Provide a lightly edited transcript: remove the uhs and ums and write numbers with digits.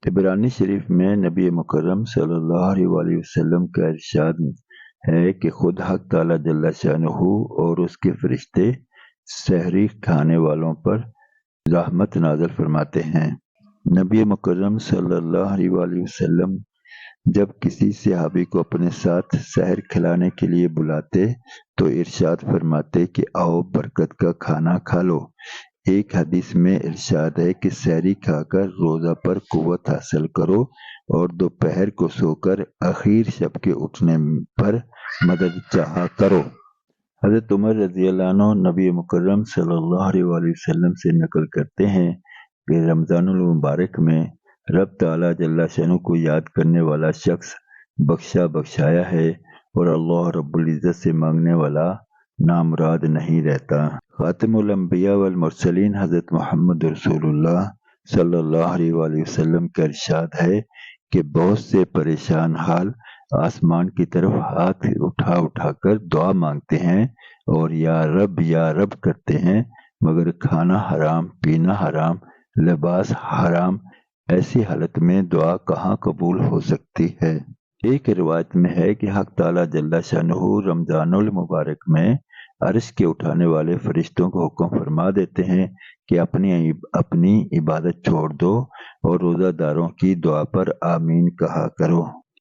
तिबरानी शरीफ में नबी मुकर्रम सल्लल्लाहु अलैहि वसल्लम का इरशाद है कि खुद हक ताला जल्ला शानहू और उसके फरिश्ते सहरी खाने वालों पर रहमत नाज़िल फरमाते हैं। नबी मुकर्रम सल्लल्लाहु अलैहि वसल्लम जब किसी सहाबी को अपने साथ सहर खिलाने के लिए बुलाते तो इरशाद फरमाते कि आओ बरकत का खाना खा लो। एक हदीस में इरशाद है कि सहरी खाकर रोज़ा पर कुव्वत हासिल करो और दोपहर को सोकर आखिर शब के उठने पर मदद चाहा करो। हज़रत उमर रज़ियल्लाहु अन्हु नबी मुकर्रम सल्लल्लाहु अलैहि वसल्लम से नकल करते हैं कि रमज़ानुल मुबारक में रब ताला जल्ला शानहू को याद करने वाला शख्स बख्शा बख्शाया है और अल्लाह रब्बुल इज़्ज़त से मांगने वाला नामुराद नहीं रहता। खातिमुल अंबिया वल मुरसलीन हज़रत मोहम्मद रसूलुल्लाह सल्लल्लाहु अलैहि वसल्लम का इरशाद है कि बहुत से परेशान हाल आसमान की तरफ हाथ उठा उठाकर दुआ मांगते हैं और या रब करते हैं, मगर खाना हराम, पीना हराम, लिबास हराम, ऐसी हालत में दुआ कहाँ कबूल हो सकती है। एक रिवायत में है कि हक ताला जल्ला शानहू रमजानुल मुबारक में अर्श के उठाने वाले फरिश्तों को हुक्म फरमा देते हैं कि अपनी इबादत छोड़ दो और रोज़ादारों की दुआ पर आमीन कहा करो।